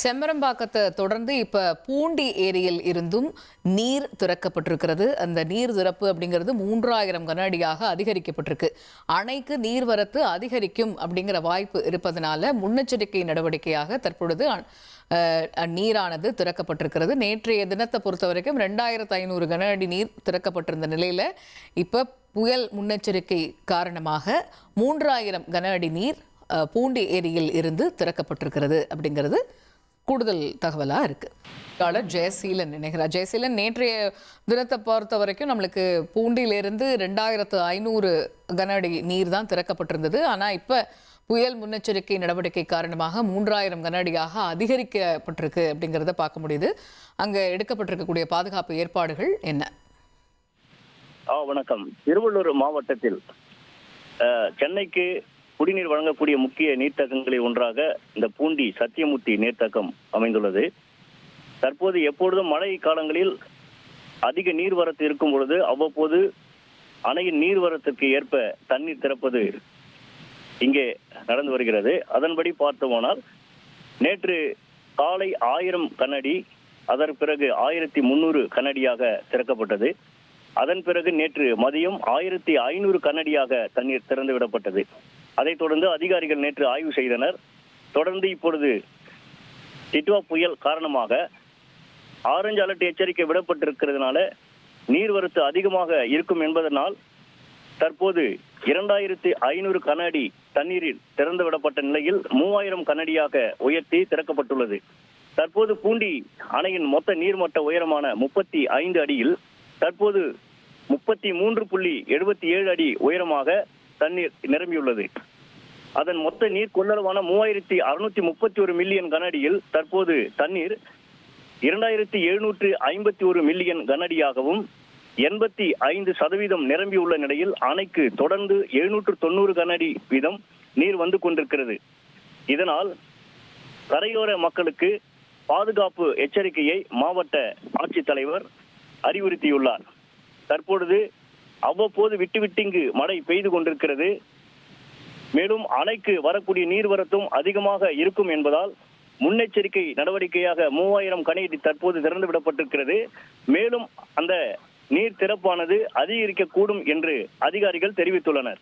செம்பரம்பாக்கத்தை தொடர்ந்து இப்ப பூண்டி ஏரியில் இருந்தும் நீர் திறக்கப்பட்டிருக்கிறது. அந்த நீர் திறப்பு அப்படிங்கிறது 3000 கன அடியாக அதிகரிக்கப்பட்டிருக்கு. அணைக்கு நீர்வரத்து அதிகரிக்கும் அப்படிங்கிற வாய்ப்பு இருப்பதனால முன்னெச்சரிக்கை நடவடிக்கையாக தற்பொழுது நீரானது திறக்கப்பட்டிருக்கிறது. நேற்றைய தினத்தை பொறுத்த வரைக்கும் 2500 கன அடி நீர் திறக்கப்பட்டிருந்த நிலையில இப்ப புயல் முன்னெச்சரிக்கை காரணமாக 3000 கன அடி நீர் பூண்டி ஏரியில் இருந்து திறக்கப்பட்டிருக்கிறது அப்படிங்கிறது கூடுதல் தகவலா இருக்கு. ஜெயசீலன் நினைக்கிறார். ஜெயசீலன், நேற்றைய தினத்தை பொறுத்த வரைக்கும் நம்மளுக்கு பூண்டியிலிருந்து 2500 கன அடி நீர் தான் திறக்கப்பட்டிருந்தது. ஆனா இப்ப புயல் முன்னெச்சரிக்கை நடவடிக்கை காரணமாக 3000 கன அடியாக அதிகரிக்கப்பட்டிருக்கு அப்படிங்கிறத பார்க்க முடியுது. அங்க எடுக்கப்பட்டிருக்கக்கூடிய பாதுகாப்பு ஏற்பாடுகள் என்ன? வணக்கம். திருவள்ளூர் மாவட்டத்தில் சென்னைக்கு குடிநீர் வழங்கக்கூடிய முக்கிய நீர்த்தகங்களில் ஒன்றாக இந்த பூண்டி சத்தியமூர்த்தி நீர்த்தகம் அமைந்துள்ளது. தற்போது எப்பொழுதும் மழை காலங்களில் அதிக நீர்வரத்து இருக்கும் பொழுது அவ்வப்போது அணையின் நீர்வரத்துக்கு ஏற்ப தண்ணீர் திறப்பது இங்கே நடந்து வருகிறது. அதன்படி பார்த்தோமானால் நேற்று காலை 1000 கனஅடி, அதன் பிறகு 1300 கனஅடியாக திறக்கப்பட்டது. அதன் பிறகு நேற்று மதியம் 1500 கனஅடியாக தண்ணீர் திறந்து விடப்பட்டது. அதைத் தொடர்ந்து அதிகாரிகள் நேற்று ஆய்வு செய்தனர். தொடர்ந்து இப்பொழுது டிட்வா புயல் காரணமாக ஆரஞ்சு அலர்ட் எச்சரிக்கை விடப்பட்டிருக்கிறதுனால நீர்வரத்து அதிகமாக இருக்கும் என்பதனால் தற்போது 2500 கன அடி தண்ணீரில் திறந்து விடப்பட்ட நிலையில் 3000 கனஅடியாக உயர்த்தி திறக்கப்பட்டுள்ளது. தற்போது பூண்டி அணையின் மொத்த நீர்மட்ட உயரமான 35 அடியில் தற்போது 33.77 அடி உயரமாக தண்ணீர் நிரம்பியுள்ளது. அதன் மொத்த நீர் கொள்ளளவான 3631 மில்லியன் கன அடியில் தற்போது தண்ணீர் 2751 மில்லியன் கன அடியாகவும் 85% நிரம்பியுள்ள நிலையில் அணைக்கு தொடர்ந்து 790 கன அடி வீதம் நீர் வந்து கொண்டிருக்கிறது. இதனால் கரையோர மக்களுக்கு பாதுகாப்பு எச்சரிக்கையை மாவட்ட ஆட்சித்தலைவர் அறிவுறுத்தியுள்ளார். தற்பொழுது அவ்வப்போது விட்டு இங்கு மழை பெய்து கொண்டிருக்கிறது. மேலும் அணைக்கு வரக்கூடிய நீர்வரத்தும் அதிகமாக இருக்கும் என்பதால் முன்னெச்சரிக்கை நடவடிக்கையாக 3000 கன அடி தற்போது திறந்து விடப்பட்டிருக்கிறது. மேலும் அந்த நீர் திறப்பானது அதிகரிக்கக்கூடும் என்று அதிகாரிகள் தெரிவித்துள்ளனர்.